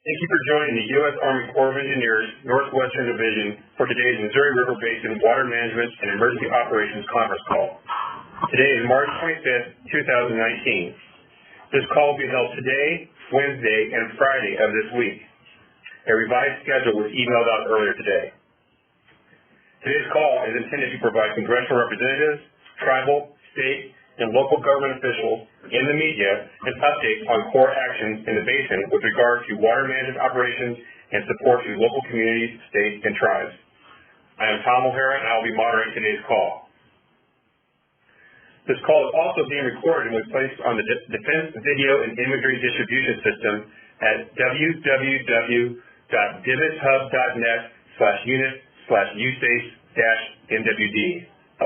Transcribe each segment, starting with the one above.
Thank you for joining the U.S. Army Corps of Engineers Northwestern Division for today's Missouri River Basin Water Management and Emergency Operations Conference Call. Today is March 25th, 2019. This call will be held today, Wednesday, and Friday of this week. A revised schedule was emailed out earlier today. Today's call is intended to provide congressional representatives, tribal, state, and local government officials in the media an update on Corps actions in the basin with regard to water management operations and support to local communities, states, and tribes. I am Tom O'Hara, and I will be moderating today's call. This call is also being recorded and was placed on the Defense Video and Imagery Distribution System at www.dividsHub.net/unit/USACE-NWD.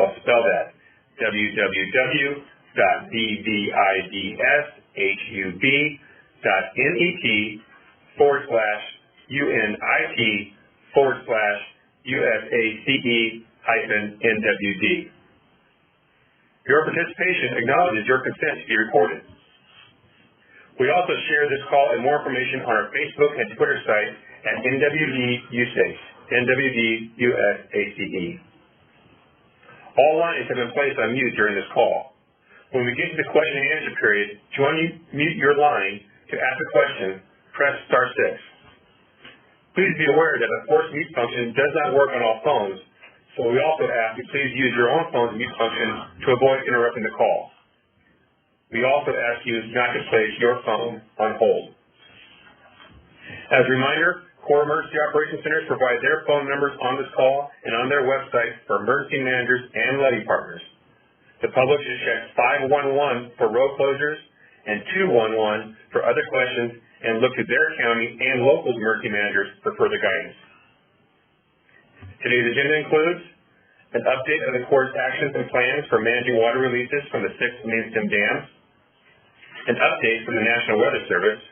I'll spell that. www.dvidhub.net/USACE-NWD. Your participation acknowledges your consent to be recorded. We also share this call and more information on our Facebook and Twitter site at NWD-USACE, NWD-USACE. All lines have been placed on mute during this call. When we get to the question and answer period, to unmute your line to ask a question, press *6. Please be aware that the forced mute function does not work on all phones, so we also ask you please use your own phone's mute function to avoid interrupting the call. We also ask you not to place your phone on hold. As a reminder, Corps Emergency Operations Centers provide their phone numbers on this call and on their website for emergency managers and levy partners. The public should check 511 for road closures and 211 for other questions and look to their county and local emergency managers for further guidance. Today's agenda includes an update of the Corps' actions and plans for managing water releases from the 6 main stem dams, an update from the National Weather Service,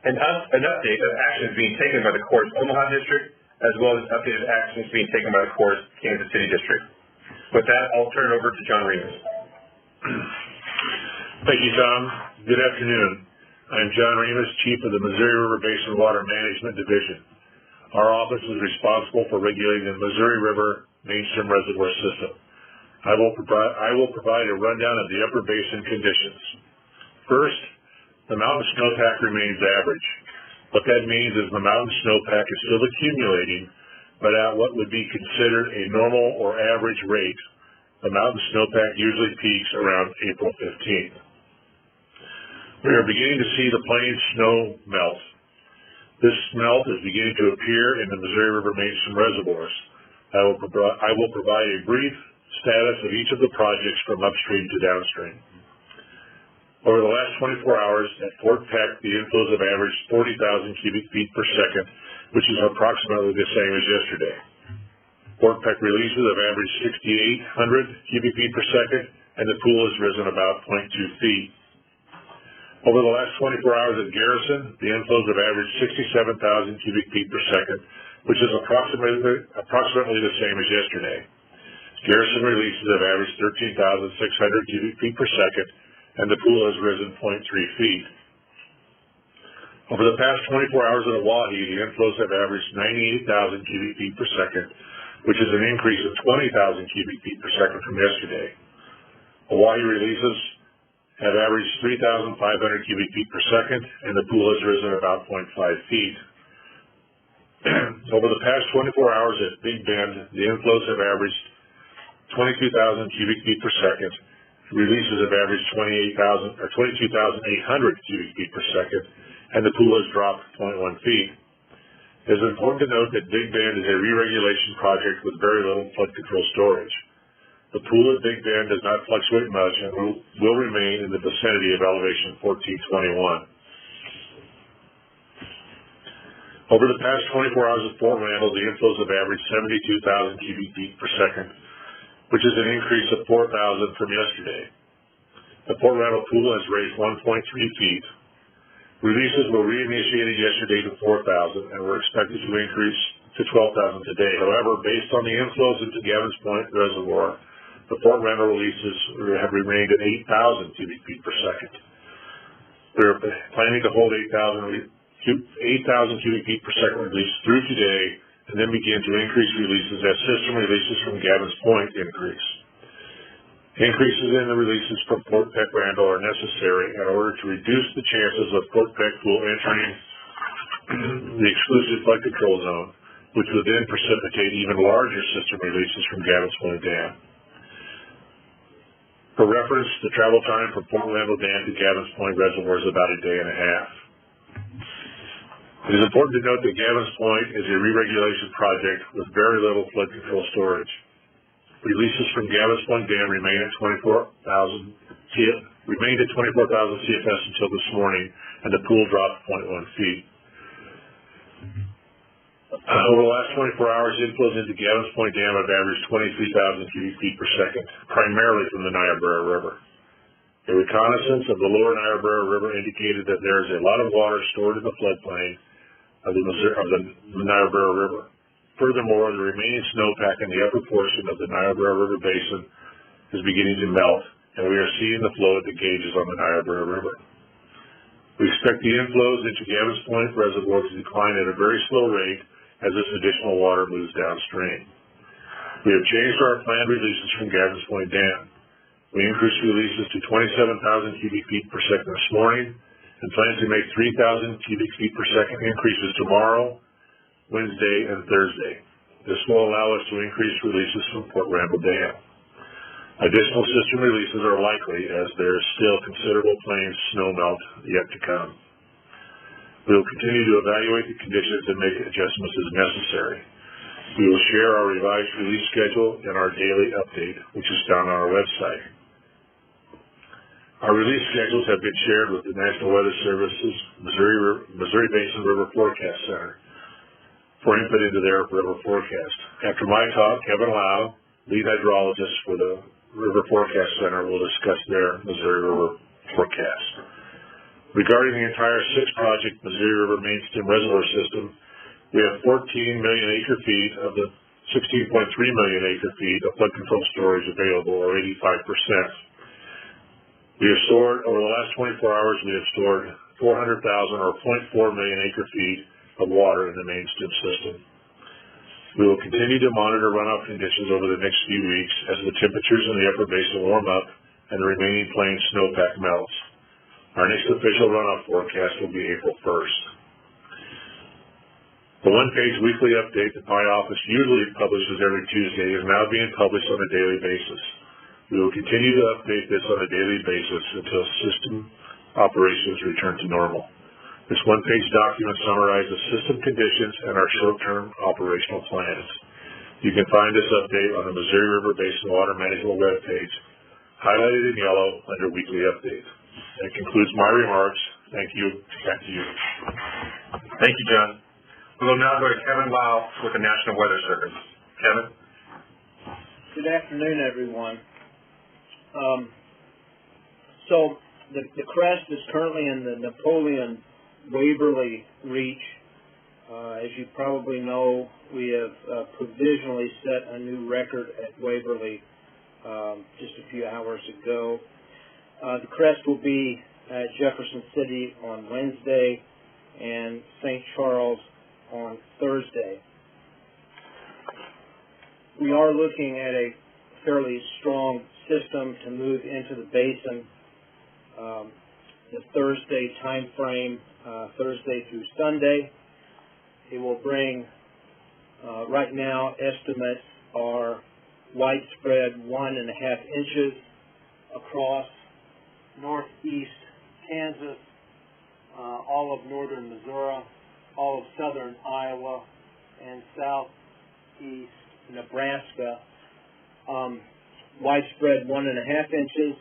an update of actions being taken by the Corps' Omaha District, as well as updated actions being taken by the Corps' Kansas City District. With that, I'll turn it over to John Remus. Thank you, Tom. Good afternoon. I am John Remus, Chief of the Missouri River Basin Water Management Division. Our office is responsible for regulating the Missouri River mainstem reservoir system. I will provide a rundown of the upper basin conditions. First, the mountain snowpack remains average. What that means is the mountain snowpack is still accumulating, but at what would be considered a normal or average rate. The mountain snowpack usually peaks around April 15th. We are beginning to see the plains snow melt. This melt is beginning to appear in the Missouri River mainstem reservoirs. I will provide a brief status of each of the projects from upstream to downstream. Over the last 24 hours at Fort Peck, the inflows have averaged 40,000 cubic feet per second, which is approximately the same as yesterday. Fort Peck releases have averaged 6,800 cubic feet per second, and the pool has risen about 0.2 feet. Over the last 24 hours at Garrison, the inflows have averaged 67,000 cubic feet per second, which is approximately the same as yesterday. Garrison releases have averaged 13,600 cubic feet per second, and the pool has risen 0.3 feet. Over the past 24 hours at Oahe, the inflows have averaged 98,000 cubic feet per second, which is an increase of 20,000 cubic feet per second from yesterday. Oahe releases have averaged 3,500 cubic feet per second, and the pool has risen about 0.5 feet. Over the past 24 hours at Big Bend, the inflows have averaged 22,000 cubic feet per second. Releases have averaged 22,800 cubic feet per second, and the pool has dropped 0.1 feet. It is important to note that Big Bend is a re-regulation project with very little flood control storage. The pool at Big Bend does not fluctuate much and will remain in the vicinity of elevation 1421. Over the past 24 hours at Fort Randall, the inflows have averaged 72,000 cubic feet per second, which is an increase of 4,000 from yesterday. The Fort Randall pool has raised 1.3 feet. Releases were reinitiated yesterday to 4,000 and were expected to increase to 12,000 today. However, based on the inflows into Gavin's Point Reservoir, the Fort Randall releases have remained at 8,000 cubic feet per second. We are planning to hold 8,000 8,000 cubic feet per second release through today, and then begin to increase releases as system releases from Gavin's Point increase. Increases in the releases from Fort Peck Randall are necessary in order to reduce the chances of Fort Peck pool entering the exclusive flood control zone, which would then precipitate even larger system releases from Gavin's Point Dam. For reference, the travel time from Fort Randall Dam to Gavin's Point Reservoir is about a day and a half. It is important to note that Gavin's Point is a re-regulation project with very little flood control storage. Releases from Gavin's Point Dam remained at 24,000 CFS until this morning, and the pool dropped 0.1 feet. Over the last 24 hours, inflows into Gavin's Point Dam have averaged 23,000 cubic feet per second, primarily from the Niobrara River. A reconnaissance of the lower Niobrara River indicated that there is a lot of water stored in the floodplain of the Niobrara River. Furthermore, the remaining snowpack in the upper portion of the Niobrara River Basin is beginning to melt, and we are seeing the flow at the gauges on the Niobrara River. We expect the inflows into Gavin's Point Reservoir to decline at a very slow rate as this additional water moves downstream. We have changed our planned releases from Gavin's Point Dam. We increased releases to 27,000 cubic feet per second this morning and plan to make 3,000 cubic feet per second increases tomorrow, Wednesday, and Thursday. This will allow us to increase releases from Fort Randall Dam. Additional system releases are likely as there is still considerable plain snow melt yet to come. We will continue to evaluate the conditions and make adjustments as necessary. We will share our revised release schedule in our daily update, which is found on our website. Our release schedules have been shared with the National Weather Service's Missouri Basin River Forecast Center for input into their river forecast. After my talk, Kevin Lau, lead hydrologist for the River Forecast Center, will discuss their Missouri River forecast. Regarding the entire six-project Missouri River main stem reservoir system, we have 14 million acre feet of the 16.3 million acre feet of flood control storage available, or 85%. We have stored, over the last 24 hours, we have stored 400,000 or 0.4 million acre feet of water in the main stem system. We will continue to monitor runoff conditions over the next few weeks as the temperatures in the upper basin warm up and the remaining plain snowpack melts. Our next official runoff forecast will be April 1st. The one-page weekly update that my office usually publishes every Tuesday is now being published on a daily basis. We will continue to update this on a daily basis until system operations return to normal. This one-page document summarizes system conditions and our short-term operational plans. You can find this update on the Missouri River Basin Water Management webpage, highlighted in yellow under Weekly Update. That concludes my remarks. Thank you. Back to you. Thank you, John. We will now go to Kevin Lau with the National Weather Service. Kevin? Good afternoon, everyone. So the crest is currently in the Napoleon-Waverly Reach. As you probably know, we have provisionally set a new record at Waverly just a few hours ago. The crest will be at Jefferson City on Wednesday and St. Charles on Thursday. We are looking at a fairly strong system to move into the basin. The Thursday time frame, Thursday through Sunday. It will bring, right now, estimates are widespread 1.5 inches across northeast Kansas, all of northern Missouri, all of southern Iowa, and southeast Nebraska. Widespread 1.5 inches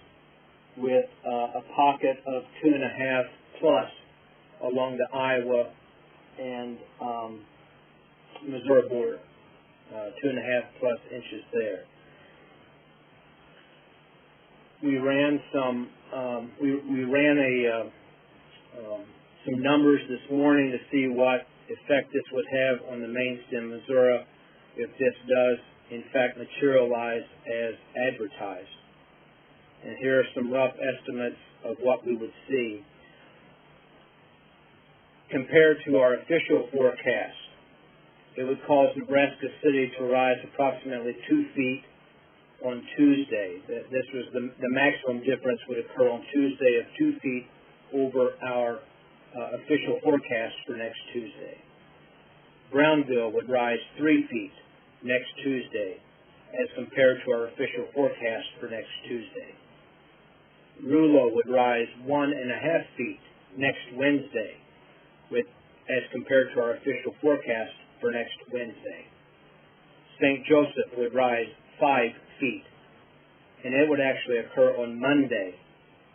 with a pocket of 2.5 plus along the Iowa and Missouri border, 2.5 plus inches there. We ran some numbers this morning to see what effect this would have on the main stem Missouri if this does in fact materialize as advertised. And here are some rough estimates of what we would see. compared to our official forecast, it would cause Nebraska City to rise approximately 2 feet on Tuesday. This was the maximum difference would occur on Tuesday of 2 feet over our official forecast for next Tuesday. Brownville would rise 3 feet next Tuesday as compared to our official forecast for next Tuesday. Rulo would rise 1.5 feet next Wednesday as compared to our official forecast for next Wednesday. St. Joseph would rise 5 feet, and it would actually occur on Monday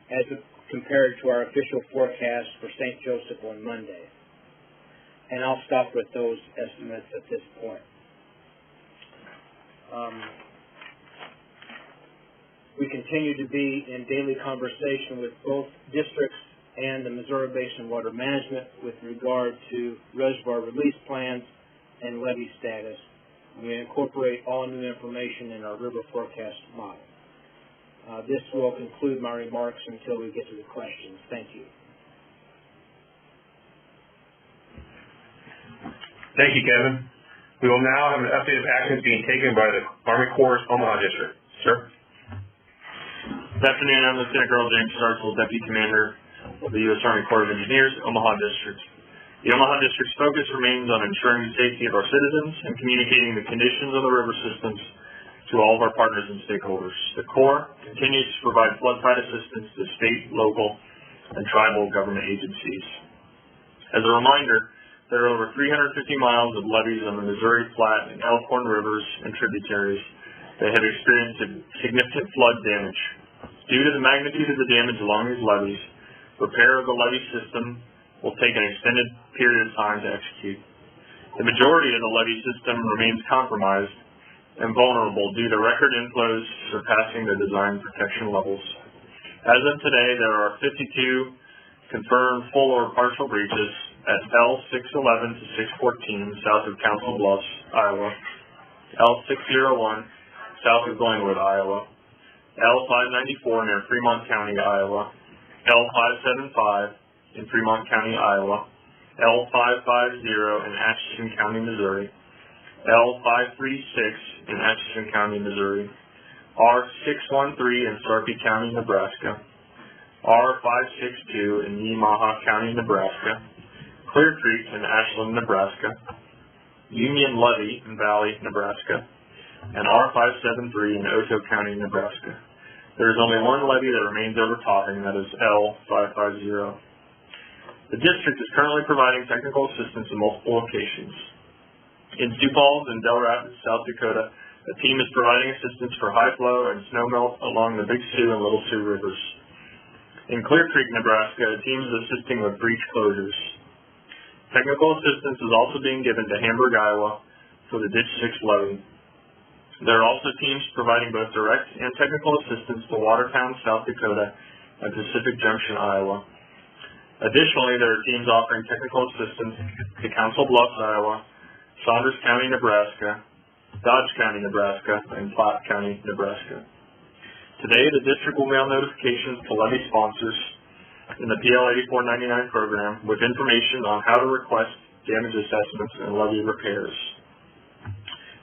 as compared to our official forecast for St. Joseph on Monday. And I'll stop with those estimates at this point. We continue to be in daily conversation with both districts and the Missouri Basin Water Management with regard to reservoir release plans and levee status. We incorporate all new information in our river forecast model. This will conclude my remarks until we get to the questions. Thank you. Thank you, Kevin. We will now have an update of actions being taken by the Army Corps' Omaha District. Sir? Good afternoon. I'm Lieutenant Colonel James Starkville, Deputy Commander of the U.S. Army Corps of Engineers, Omaha District. The Omaha District's focus remains on ensuring the safety of our citizens and communicating the conditions of the river systems to all of our partners and stakeholders. The Corps continues to provide floodfight assistance to state, local, and tribal government agencies. As a reminder, there are over 350 miles of levees on the Missouri Platte and Elkhorn rivers and tributaries that have experienced significant flood damage. Due to the magnitude of the damage along these levees, repair of the levee system will take an extended period of time to execute. The majority of the levee system remains compromised and vulnerable due to record inflows surpassing the design protection levels. As of today, there are 52 confirmed full or partial breaches at L611 to 614 south of Council Bluffs, Iowa, L601 south of Glenwood, Iowa, L594 near Fremont County, Iowa, L575 in Fremont County, Iowa, L550 in Atchison County, Missouri, L536 in Atchison County, Missouri, R613 in Sarpy County, Nebraska, R562 in Nemaha County, Nebraska, Clear Creek in Ashland, Nebraska, Union Levee in Valley, Nebraska, and R573 in Oto County, Nebraska. There is only one levee that remains overtopping, that is L550. The district is currently providing technical assistance in multiple locations. In Sioux Falls and Del Rapids, South Dakota, a team is providing assistance for high flow and snow melt along the Big Sioux and Little Sioux rivers. In Clear Creek, Nebraska, a team is assisting with breach closures. Technical assistance is also being given to Hamburg, Iowa for the Ditch 6 levee. There are also teams providing both direct and technical assistance to Watertown, South Dakota, and Pacific Junction, Iowa. Additionally, there are teams offering technical assistance to Council Bluffs, Iowa, Saunders County, Nebraska, Dodge County, Nebraska, and Platte County, Nebraska. Today, the district will mail notifications to levee sponsors in the PL 8499 program with information on how to request damage assessments and levee repairs.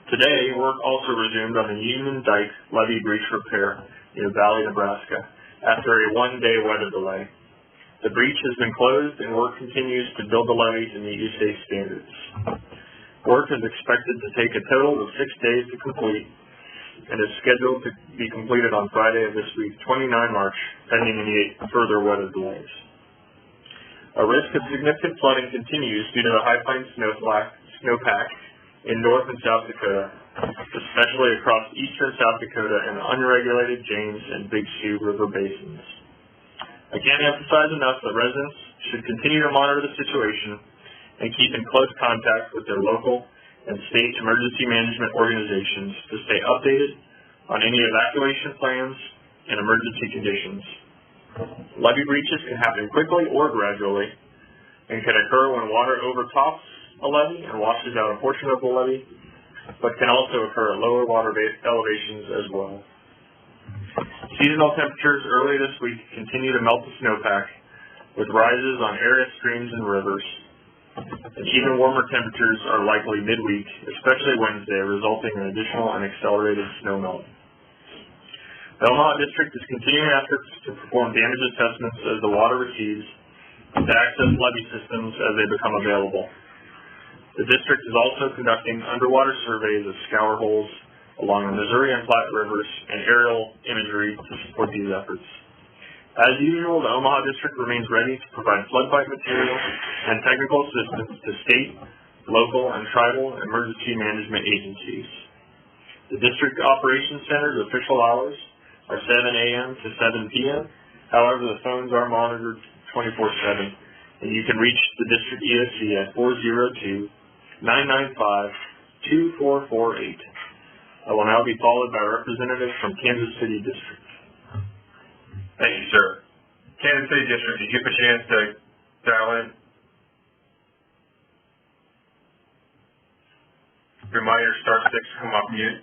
Today, work also resumed on the Union Dike levee breach repair in Valley, Nebraska, after a one-day weather delay. The breach has been closed and work continues to build the levee to meet USACE standards. Work is expected to take a total of 6 days to complete and is scheduled to be completed on Friday of this week, 29 March, pending any further weather delays. A risk of significant flooding continues due to the high plains snowpack in North and South Dakota, especially across eastern South Dakota and unregulated James and Big Sioux River basins. I can't emphasize enough that residents should continue to monitor the situation and keep in close contact with their local and state emergency management organizations to stay updated on any evacuation plans and emergency conditions. Levee breaches can happen quickly or gradually and can occur when water overtops a levee and washes out a portion of the levee, but can also occur at lower water elevations as well. Seasonal temperatures early this week continue to melt the snowpack, with rises on area streams and rivers. And even warmer temperatures are likely midweek, especially Wednesday, resulting in additional and accelerated snow melt. The Omaha District is continuing efforts to perform damage assessments as the water recedes and to access levee systems as they become available. The district is also conducting underwater surveys of scour holes along the Missouri and Platte rivers and aerial imagery to support these efforts. As usual, the Omaha District remains ready to provide flood fight material and technical assistance to state, local, and tribal emergency management agencies. The District Operations Center's official hours are 7 a.m. to 7 p.m. However, the phones are monitored 24/7, and you can reach the District ESC at 402-995-2448. I will now be followed by representatives from Kansas City District. Thank you, sir. Kansas City District, did you get a chance to dial in? Reminder, star 6 to come off mute.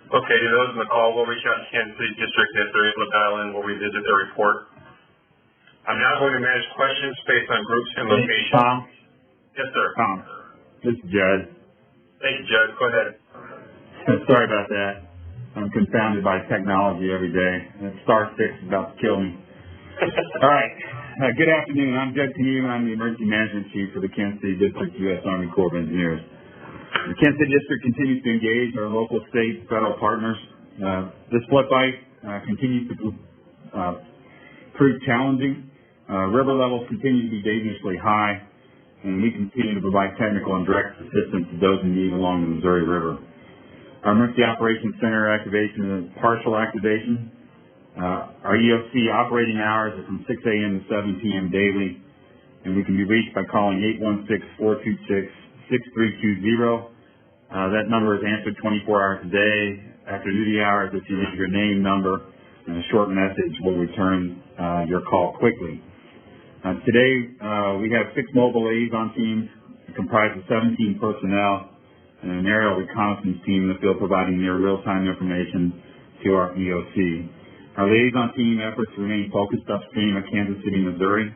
Okay, to those in the call, we'll reach out to Kansas City District if they're able to dial in. We'll revisit their report. I'm now going to manage questions based on groups and locations. Tom? Yes, sir. Tom, this is Judd. Thank you, Judge. Go ahead. Sorry about that. I'm confounded by technology every day. That star 6 is about to kill me. All right. Good afternoon. I'm Judd Canoe, and I'm the Emergency Management Chief for the Kansas City District, U.S. Army Corps of Engineers. The Kansas City District continues to engage our local, state, federal partners. This flood fight continues to prove challenging. River levels continue to be dangerously high, and we continue to provide technical and direct assistance to those in need along the Missouri River. Our Emergency Operations Center activation is partial activation. Our EOC operating hours are from 6 a.m. to 7 p.m. daily, and we can be reached by calling 816-426-6320. That number is answered 24 hours a day. After duty hours, if you leave your name, number, and a short message, we'll return your call quickly. Today, we have 6 mobile liaison teams comprised of 17 personnel and an aerial reconnaissance team in the field providing near real-time information to our EOC. Our liaison team efforts remain focused upstream of Kansas City, Missouri.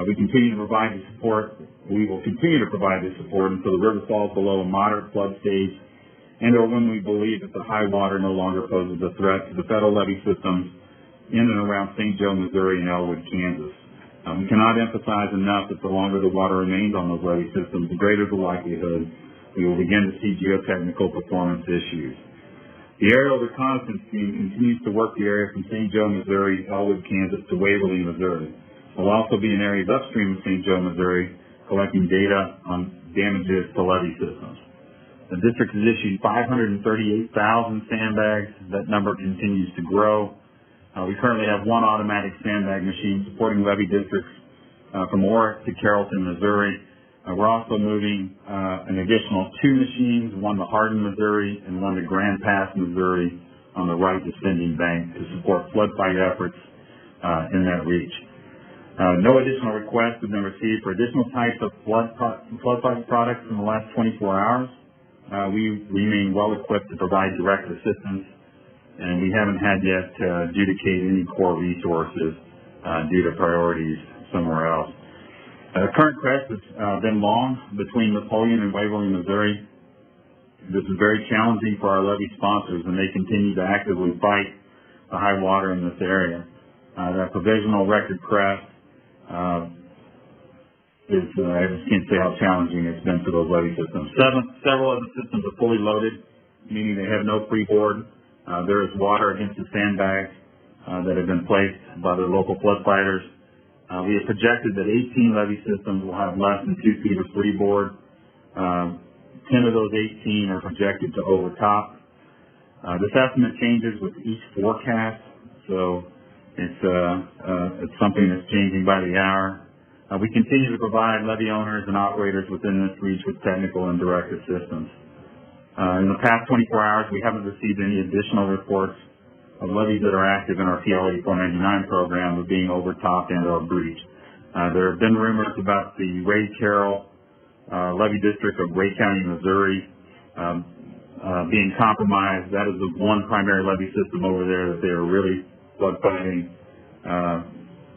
We continue to provide the support. We will continue to provide this support until the river falls below a moderate flood stage and or when we believe that the high water no longer poses a threat to the federal levee systems in and around St. Joe, Missouri and Elwood, Kansas. We cannot emphasize enough that the longer the water remains on those levee systems, the greater the likelihood we will begin to see geotechnical performance issues. The aerial reconnaissance team continues to work the area from St. Joe, Missouri, Elwood, Kansas to Waverly, Missouri. We'll also be in areas upstream of St. Joe, Missouri, collecting data on damages to levee systems. The district has issued 538,000 sandbags. That number continues to grow. We currently have 1 automatic sandbag machine supporting levee districts from Warwick to Carrollton, Missouri. We're also moving an additional 2 machines, one to Hardin, Missouri, and one to Grand Pass, Missouri, on the right descending bank to support flood fight efforts in that reach. No additional requests have been received for additional types of flood fight products in the last 24 hours. We remain well equipped to provide direct assistance, and we haven't had yet to adjudicate any core resources due to priorities somewhere else. The current crest has been long between Napoleon and Waverly, Missouri. This is very challenging for our levee sponsors, and they continue to actively fight the high water in this area. That provisional record crest is, I just can't say how challenging it's been for those levee systems. Several of the systems are fully loaded, meaning they have no freeboard. There is water against the sandbags that have been placed by the local flood fighters. We have projected that 18 levee systems will have less than 2 feet of freeboard. 10 of those 18 are projected to overtop. This estimate changes with each forecast, so it's something that's changing by the hour. We continue to provide levee owners and operators within this reach with technical and direct assistance. In the past 24 hours, we haven't received any additional reports of levees that are active in our PLA 499 program of being overtopped and or breached. There have been rumors about the Ray Carroll levee district of Ray County, Missouri being compromised. That is the one primary levee system over there that they are really flood fighting.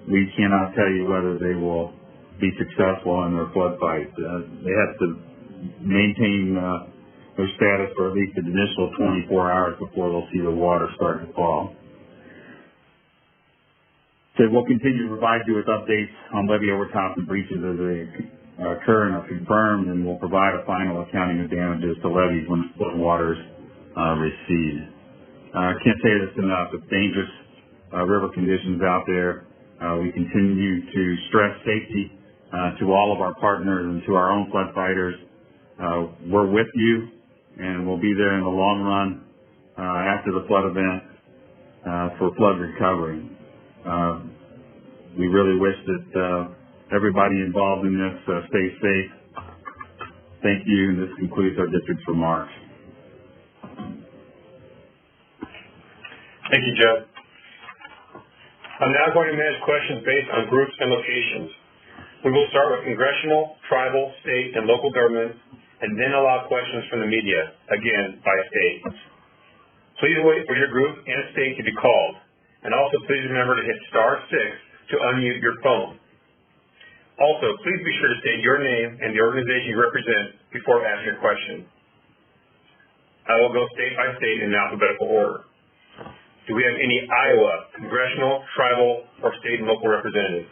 We cannot tell you whether they will be successful in their flood fights. They have to maintain their status for at least an initial 24 hours before they'll see the water start to fall. So we'll continue to provide you with updates on levee overtops and breaches as they occur and are confirmed, and we'll provide a final accounting of damages to levees when flood waters recede. I can't say this enough. It's dangerous river conditions out there. We continue to stress safety to all of our partners and to our own flood fighters. We're with you, and we'll be there in the long run after the flood event for flood recovery. We really wish that everybody involved in this stays safe. Thank you, and this concludes our district's remarks. Thank you, Joe. I'm now going to manage questions based on groups and locations. We will start with congressional, tribal, state, and local governments, and then allow questions from the media, again, by state. Please wait for your group and state to be called, and also please remember to hit *6 to unmute your phone. Also, please be sure to state your name and the organization you represent before asking your question. I will go state by state in alphabetical order. Do we have any Iowa, congressional, tribal, or state and local representatives?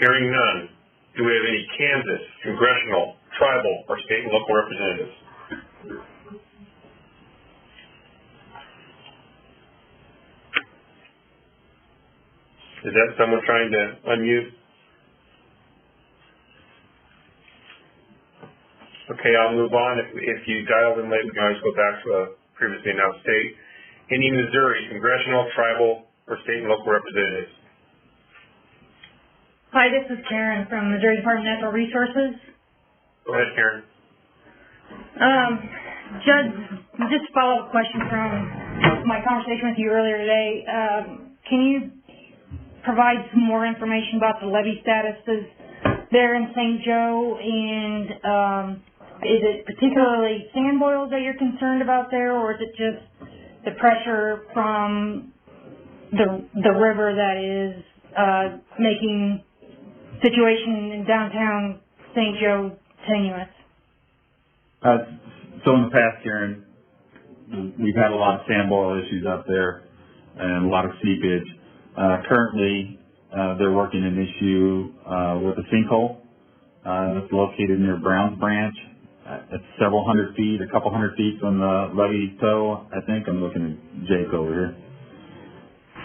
Hearing none. Do we have any Kansas, congressional, tribal, or state and local representatives? Is that someone trying to unmute? Okay, I'll move on. If you dialed in late, we can always go back to a previously announced state. Any Missouri, congressional, tribal, or state and local representatives? Hi, this is Karen from Missouri Department of Natural Resources. Go ahead, Karen. Judge, just a follow-up question from my conversation with you earlier today. Can you provide some more information about the levee statuses there in St. Joe, and is it particularly sand boils that you're concerned about there, or is it just the pressure from the river that is making situation in downtown St. Joe tenuous? So in the past, Karen, we've had a lot of sand boil issues up there and a lot of seepage. Currently, they're working an issue with a sinkhole that's located near Browns Branch. It's several hundred feet, a couple hundred feet from the levee toe, I think. I'm looking at Jake over here.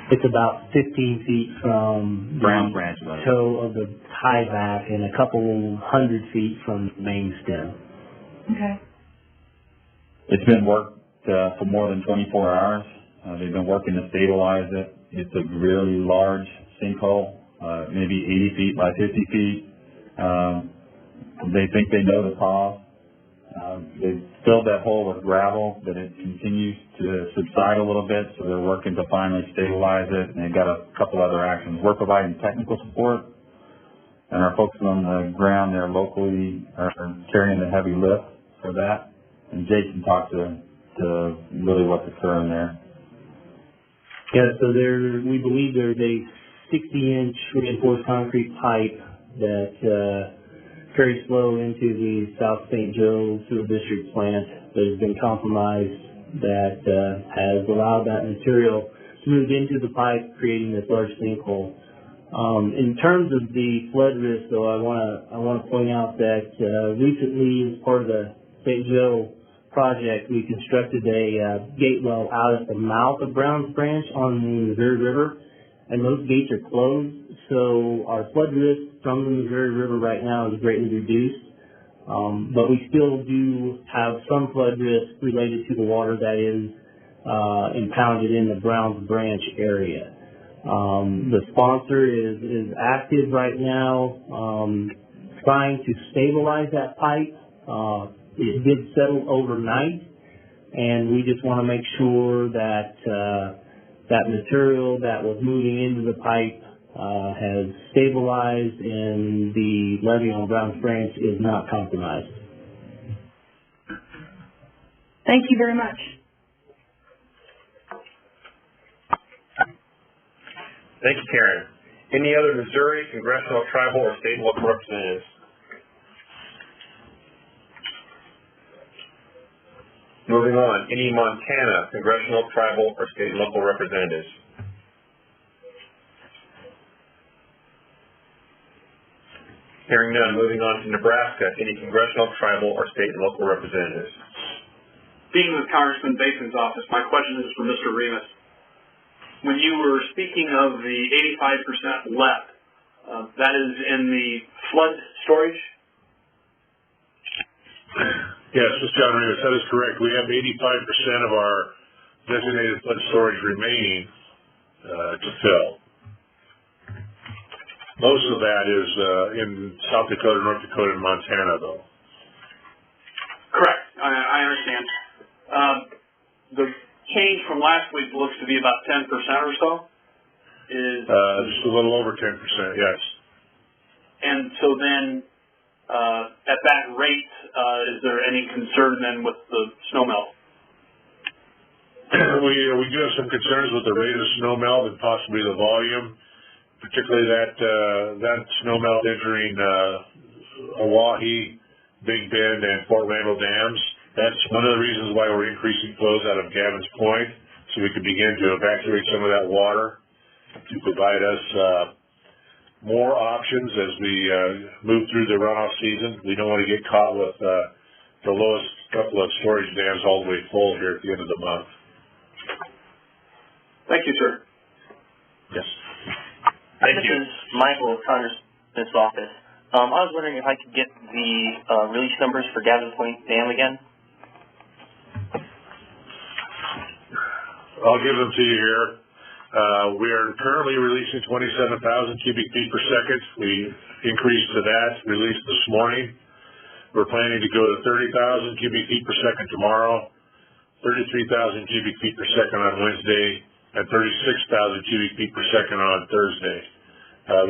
It's about 15 feet from Browns the Branch toe of the tieback and a couple hundred feet from the main stem. Okay. It's been worked for more than 24 hours. They've been working to stabilize it. It's a really large sinkhole, maybe 80 feet by 50 feet. They think they know the cause. They filled that hole with gravel, but it continues to subside a little bit, so they're working to finally stabilize it, and they've got a couple other actions. We're providing technical support, and our folks on the ground there locally are carrying the heavy lift for that. And Jason talked to really what's occurring there. Yeah, so we believe there's a 60-inch reinforced concrete pipe that carries flow into the South St. Joe Sewer District plant that has been compromised, that has allowed that material to move into the pipe, creating this large sinkhole. In terms of the flood risk, though, I want to point out that recently, as part of the St. Joe project, we constructed a gate well out at the mouth of Browns Branch on the Missouri River, and those gates are closed, so our flood risk from the Missouri River right now is greatly reduced, but we still do have some flood risk related to the water that is impounded in the Browns Branch area. The sponsor is active right now, trying to stabilize that pipe. It did settle overnight, and we just want to make sure that that material that was moving into the pipe has stabilized and the levee on Browns Branch is not compromised. Thank you very much. Thank you, Karen. Any other Missouri, congressional, tribal, or state and local representatives? Moving on, any Montana, congressional, tribal, or state and local representatives? Hearing none, moving on to Nebraska, any congressional, tribal, or state and local representatives? Being with Congressman Basin's office, my question is for Mr. Remus. When you were speaking of the 85% left, that is in the flood storage? Yes, this is John Remus. That is correct. We have 85% of our designated flood storage remaining to fill. Most of that is in South Dakota, North Dakota, and Montana, though. Correct. I understand. The change from last week looks to be about 10% or so. Is just a little over 10%, yes. And so then, at that rate, is there any concern then with the snow melt? We do have some concerns with the rate of snow melt and possibly the volume, particularly that snow melt entering Oahe, Big Bend, and Fort Randall dams. That's one of the reasons why we're increasing flows out of Gavin's Point, so we can begin to evacuate some of that water to provide us more options as we move through the runoff season. We don't want to get caught with the lowest couple of storage dams all the way full here at the end of the month. Thank you, sir. Yes. Thank This you. is Michael with Congressman's office. I was wondering if I could get the release numbers for Gavin's Point Dam again. I'll give them to you here. We are currently releasing 27,000 cubic feet per second. We increased to that release this morning. We're planning to go to 30,000 cubic feet per second tomorrow, 33,000 cubic feet per second on Wednesday, and 36,000 cubic feet per second on Thursday.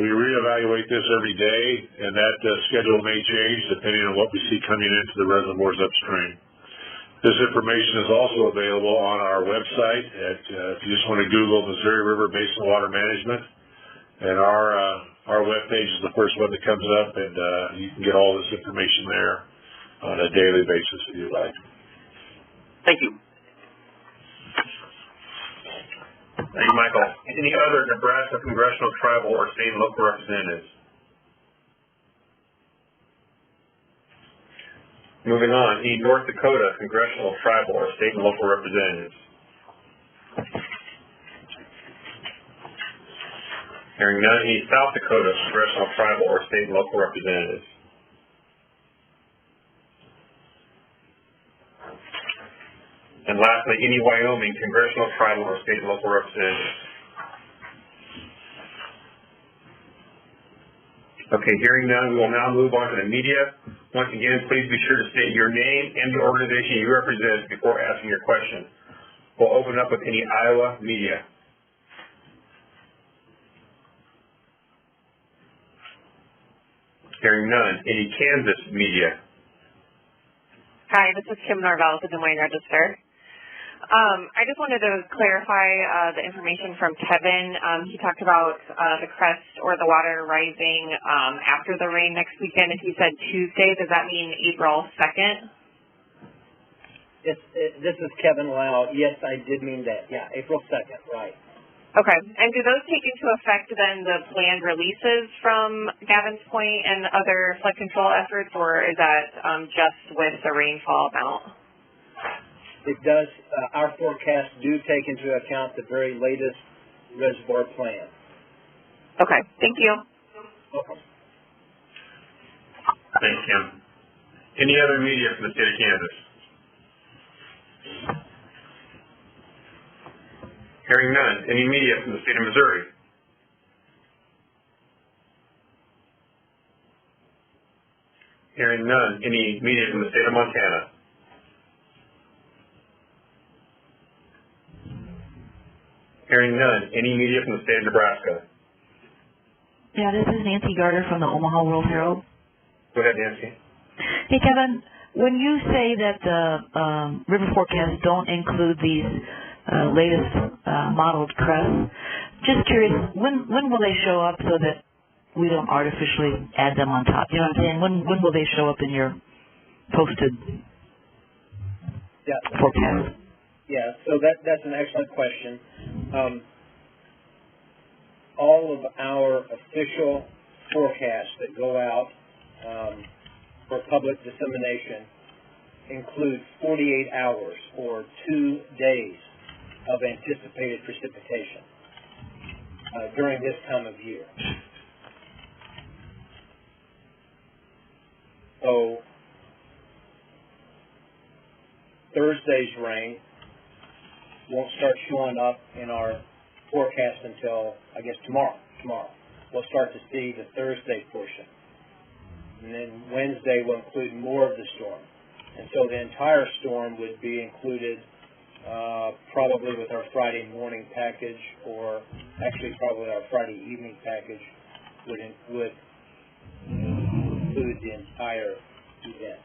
We reevaluate this every day, and that schedule may change depending on what we see coming into the reservoirs upstream. This information is also available on our website if you just want to Google Missouri River Basin Water Management, and our webpage is the first one that comes up, and you can get all this information there on a daily basis if you like. Thank you. Thank you, Michael. Any other Nebraska congressional, tribal, or state and local representatives? Moving on, any North Dakota congressional, tribal, or state and local representatives? Hearing none, any South Dakota congressional, tribal, or state and local representatives? And lastly, any Wyoming congressional, tribal, or state and local representatives? Okay, hearing none, we will now move on to the media. Once again, please be sure to state your name and the organization you represent before asking your question. We'll open up with any Iowa media. Hearing none, any Kansas media? Hi, this is Kim Norvell with the Des Moines Register. I just wanted to clarify the information from Kevin. He talked about the crest or the water rising after the rain next weekend. If he said Tuesday, does that mean April 2nd? This is Kevin Lau. Yes, I did mean that. Yeah, April 2nd, right. Okay. And do those take into effect then the planned releases from Gavin's Point and other flood control efforts, or is that just with the rainfall amount? It does. Our forecasts do take into account the very latest reservoir plan. Okay. Thank you. Welcome. Thanks, Kim. Any other media from the state of Kansas? Hearing none. Any media from the state of Missouri? Hearing none. Any media from the state of Montana? Hearing none. Any media from the state of Nebraska? Yeah, this is Nancy Garter from the Omaha World Herald. Go ahead, Nancy. Hey, Kevin. when you say that the river forecasts don't include these latest modeled crests, just curious, when will they show up so that we don't artificially add them on top? You know what I'm saying? When will they show up in your posted forecast? Yeah, so that's an excellent question. All of our official forecasts that go out for public dissemination include 48 hours or 2 days of anticipated precipitation during this time of year. So Thursday's rain won't start showing up in our forecast until, I guess, tomorrow. We'll start to see the Thursday portion. And then Wednesday will include more of the storm. And so the entire storm would be included probably with our Friday morning package, or actually probably our Friday evening package would include the entire event.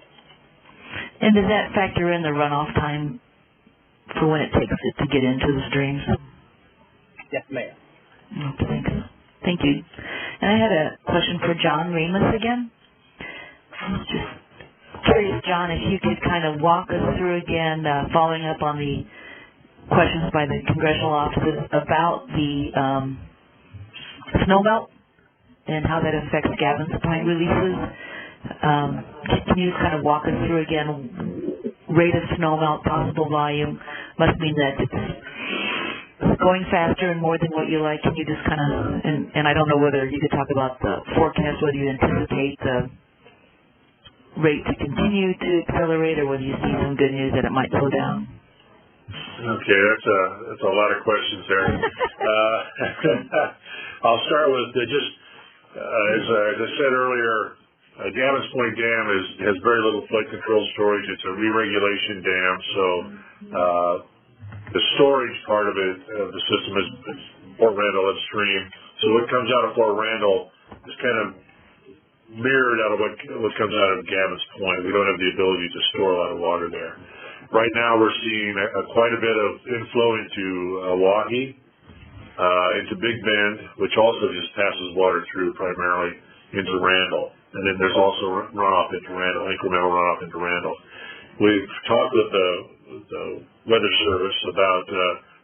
And does that factor in the runoff time for when it takes it to get into the streams? Yes, ma'am. Okay, thank you. And I had a question for John Remus again. I was just curious, John, if you could kind of walk us through again, following up on the questions by the congressional offices about the snowmelt and how that affects Gavin's Point releases. Can you kind of walk us through again, rate of snowmelt, possible volume, must mean that it's going faster and more than what you like. Can you just kind of, and I don't know whether you could talk about the forecast, whether you anticipate the rate to continue to accelerate or whether you see some good news that it might slow down. Okay, that's a lot of questions there. I'll start with as I said earlier, Gavin's Point Dam has very little flood control storage. It's a re-regulation dam, so the storage part of the system is Fort Randall upstream. So what comes out of Fort Randall is kind of mirrored out of what comes out of Gavin's Point. We don't have the ability to store a lot of water there. Right now we're seeing quite a bit of inflow into Wahi, into Big Bend, which also just passes water through primarily into Randall. And then there's also runoff into Randall, incremental runoff into Randall. We've talked with the Weather Service about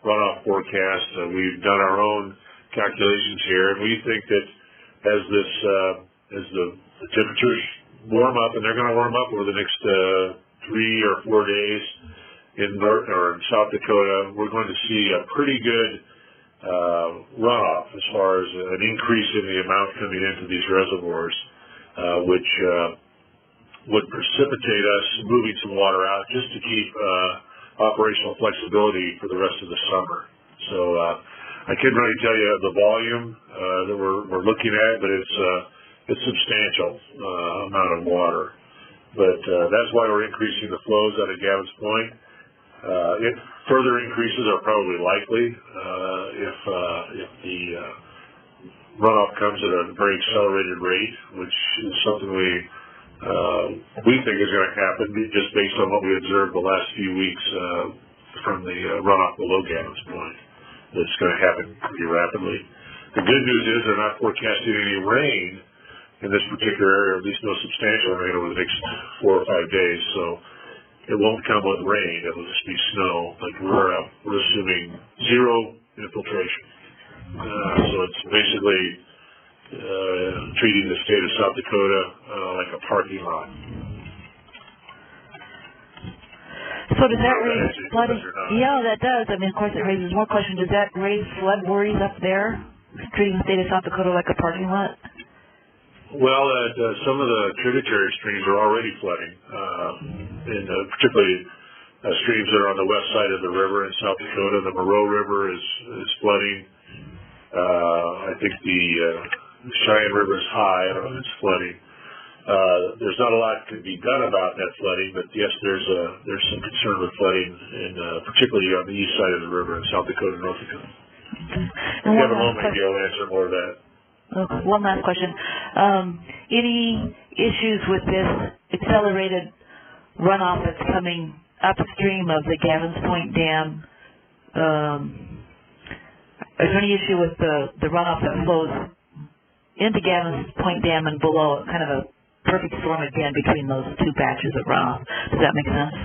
runoff forecasts. We've done our own calculations here, and we think that as the temperatures warm up, and they're going to warm up over the next 3 or 4 days in South Dakota, we're going to see a pretty good runoff as far as an increase in the amount coming into these reservoirs, which would precipitate us moving some water out just to keep operational flexibility for the rest of the summer. So I couldn't really tell you the volume that we're looking at, but it's substantial amount of water. But that's why we're increasing the flows out of Gavin's Point. Further increases are probably likely if the runoff comes at a very accelerated rate, which is something we think is going to happen just based on what we observed the last few weeks from the runoff below Gavin's Point. It's going to happen pretty rapidly. The good news is they're not forecasting any rain in this particular area, at least no substantial rain over the next 4 or 5 days. So it won't come with rain; it'll just be snow. But we're assuming zero infiltration. So it's basically treating the state of South Dakota like a parking lot. So does that raise flooding? Yeah, that does. I mean, of course, it raises more questions. Does that raise flood worries up there, treating the state of South Dakota like a parking lot? Well, some of the tributary streams are already flooding, and particularly streams that are on the west side of the river in South Dakota. The Moreau River is flooding. I think the Cheyenne River is high. It's flooding. There's not a lot can be done about that flooding, but yes, there's some concern with flooding, particularly on the east side of the river in South Dakota and North Dakota. If you have a moment, maybe I'll answer more of that. Okay, one last question. Any issues with this accelerated runoff that's coming upstream of the Gavins Point Dam, is there any issue with the runoff that flows into Gavins Point Dam and below, kind of a perfect storm again between those two patches of runoff? Does that make sense?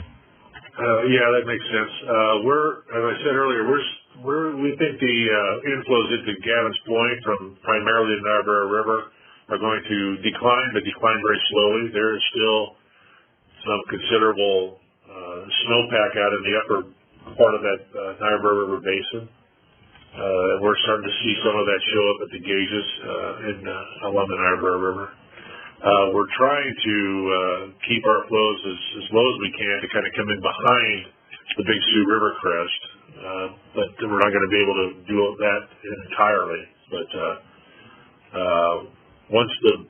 Yeah, that makes sense. As I said earlier, we think the inflows into Gavins Point from primarily the Niobrara River are going to decline, but decline very slowly. There is still some considerable snowpack out in the upper part of that Niobrara River Basin. We're starting to see some of that show up at the gauges along the Niobrara River. We're trying to keep our flows as low as we can to kind of come in behind the Big Sioux River crest, but we're not going to be able to do that entirely. But once the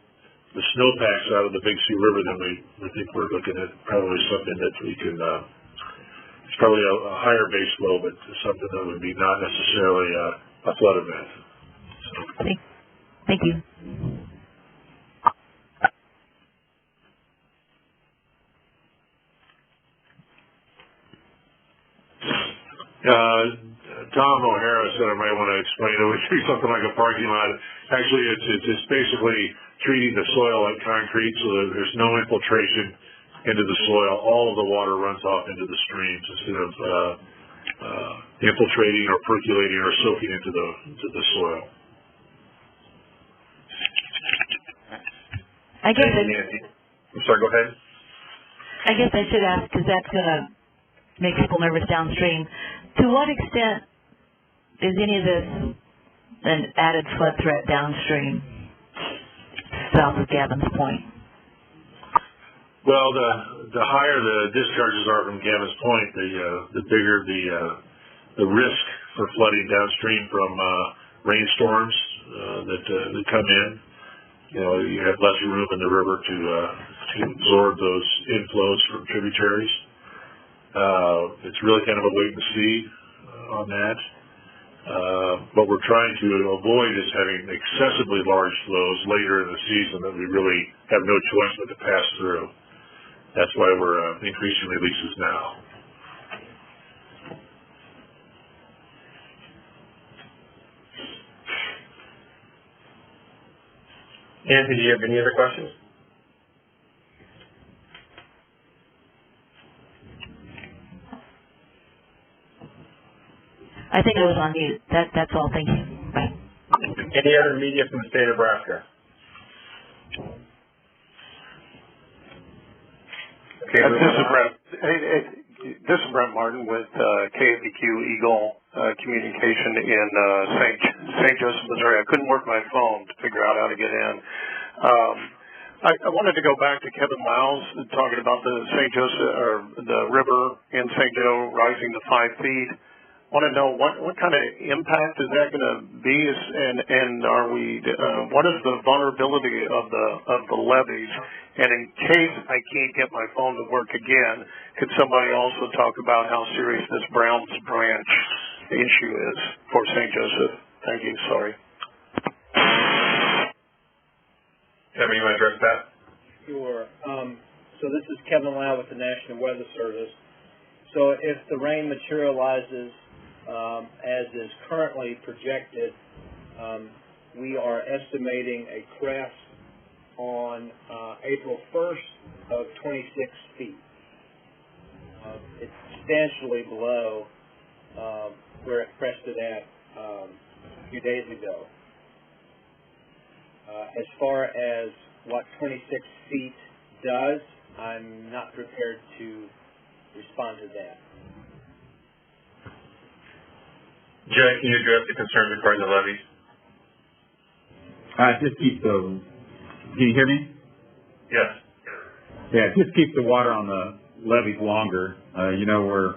snowpack's out of the Big Sioux River, then we think we're looking at probably something that we can. It's probably a higher base flow, but something that would be not necessarily a flood event. So. Thank you. Tom O'Hara said I might want to explain it would be something like a parking lot. Actually, it's basically treating the soil like concrete so that there's no infiltration into the soil. All of the water runs off into the streams instead of infiltrating or percolating or soaking into the soil. I'm sorry, go ahead. I guess I should ask, because that's going to make people nervous downstream. To what extent is any of this an added flood threat downstream, south of Gavins Point? Well, the higher the discharges are from Gavins Point, the bigger the risk for flooding downstream from rainstorms that come in. You know, you have less room in the river to absorb those inflows from tributaries. It's really kind of a wait and see on that. What we're trying to avoid is having excessively large flows later in the season that we really have no choice but to pass through. That's why we're increasing releases now. Anthony, do you have any other questions? I think I was on mute. That's all. Thank you. Bye. Any other media from the state of Nebraska? Okay, this is Brent Martin with KFBQ Eagle Communication in St. Joseph, Missouri. I couldn't work my phone to figure out how to get in. I wanted to go back to Kevin Lyles talking about the St. Joseph or the river in St. Joe rising to 5 feet. I want to know what kind of impact is that going to be, and are we? What is the vulnerability of the levees? And in case I can't get my phone to work again, could somebody also talk about how serious this Browns Branch issue is for St. Joseph? Thank you. Sorry. Kevin, you want to address that? Sure. So this is Kevin Lau with the National Weather Service. So if the rain materializes as is currently projected, we are estimating a crest on April 1st of 26 feet. It's substantially below where it crested at a few days ago. As far as what 26 feet does, I'm not prepared to respond to that. Jay, can you address the concerns regarding the levees? Just keep can you hear me? Yes. Yeah, just keep the water on the levees longer. We're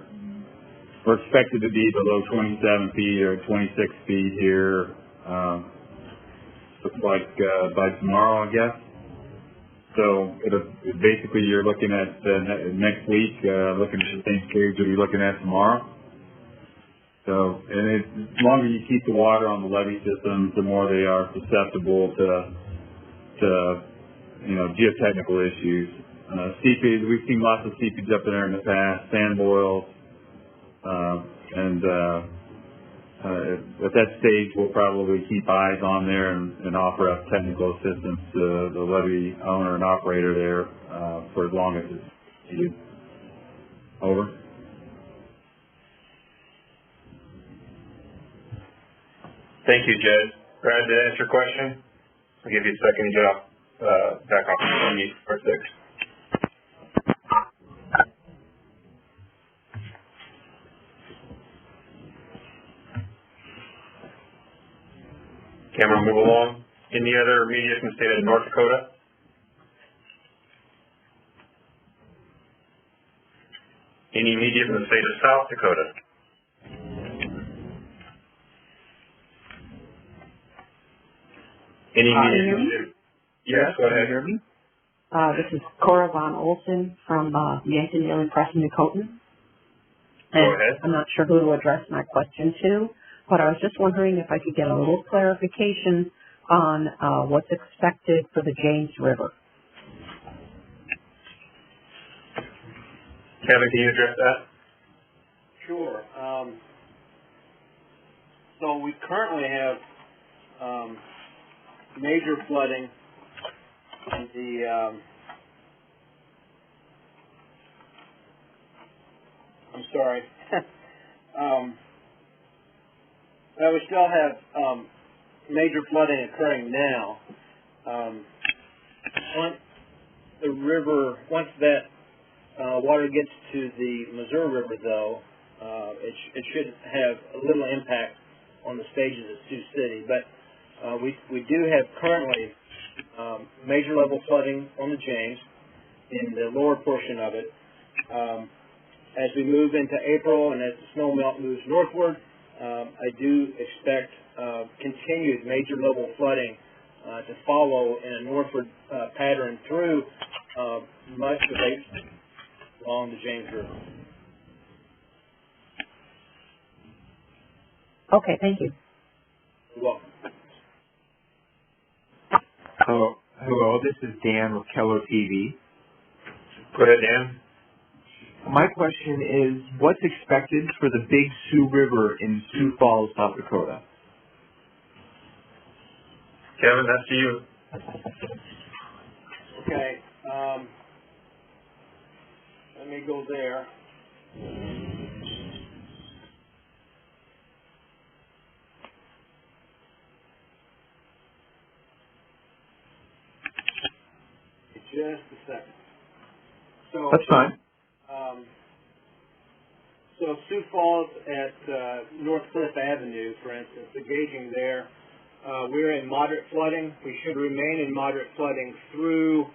expected to be below 27 feet or 26 feet here, looks like by tomorrow, I guess. So basically you're looking at next week, looking at the same stage you'll be looking at tomorrow. So, the longer you keep the water on the levee systems, the more they are susceptible to geotechnical issues. seepage, we've seen lots of seepage up in there in the past, sand boils, at that stage, we'll probably keep eyes on there and offer up technical assistance to the levee owner and operator there for as long as it's needed. Over. Thank you, Jed. Brad, did that answer your question? I'll give you a second to get off, back off the mute for 6. Okay, I'm going to move along. Any other media from the state of North Dakota? Any media from the state of South Dakota? Any media from the... Yes, go ahead. Can you hear me? This is Cora Von Olson from Yankton Daily Press in Newcoton. Go ahead. I'm not sure who to address my question to, but I was just wondering if I could get a little clarification on what's expected for the James River. Kevin, can you address that? Sure. So we currently have major flooding in the I'm sorry. Well, we still have major flooding occurring now. Once that water gets to the Missouri River, though, it should have a little impact on the stages at Sioux City. But we do have currently major level flooding on the James in the lower portion of it. As we move into April and as the snow melt moves northward, I do expect continued major level flooding to follow in a northward pattern through much of April along the James River. Okay, thank you. You're welcome. Hello, this is Dan with Keller TV. Go ahead, Dan. My question is, what's expected for the Big Sioux River in Sioux Falls, South Dakota? Kevin, that's to you. Okay. Let me go there. Just a second. So, that's fine. So Sioux Falls at North Cliff Avenue, for instance, the gauging there, we're in moderate flooding. We should remain in moderate flooding through,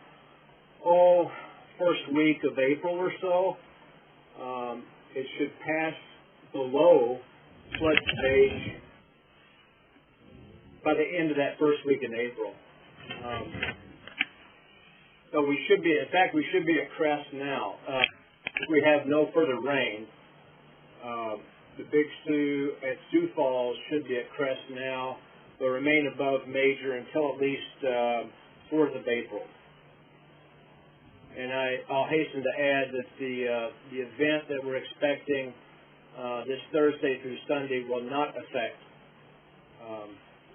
first week of April or so. It should pass below flood stage by the end of that first week in April. So we should be, in fact, we should be at crest now. If we have no further rain, the Big Sioux at Sioux Falls should be at crest now, but remain above major until at least 4th of April. And I'll hasten to add that the event that we're expecting this Thursday through Sunday will not affect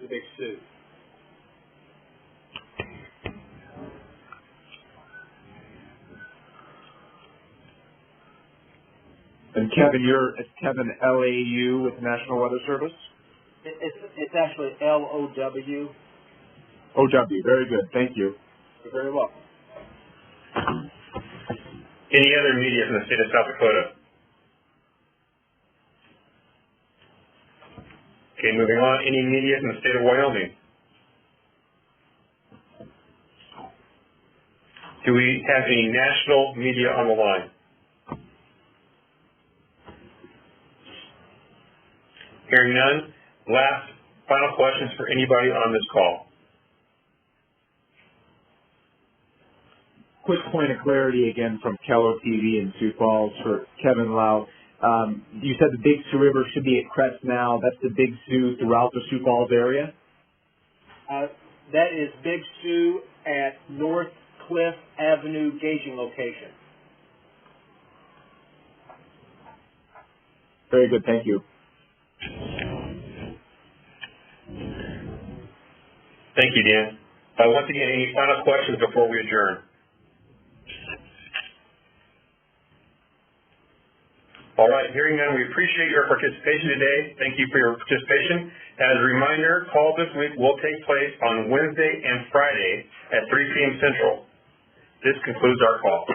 the Big Sioux. And Kevin, it's Kevin LAU with the National Weather Service? It's actually LOW. OW, very good. Thank you. You're very welcome. Any other media from the state of South Dakota? Okay, moving on. Any media from the state of Wyoming? Do we have any national media on the line? Hearing none. Final questions for anybody on this call. Quick point of clarity again from Keller TV in Sioux Falls for Kevin Lau. You said the Big Sioux River should be at crest now. That's the Big Sioux throughout the Sioux Falls area? That is Big Sioux at North Cliff Avenue gauging location. Very good, thank you. Thank you, Dan. Once again, any final questions before we adjourn? All right, hearing none, we appreciate your participation today. Thank you for your participation. As a reminder, calls this week will take place on Wednesday and Friday at 3 p.m. Central. This concludes our call.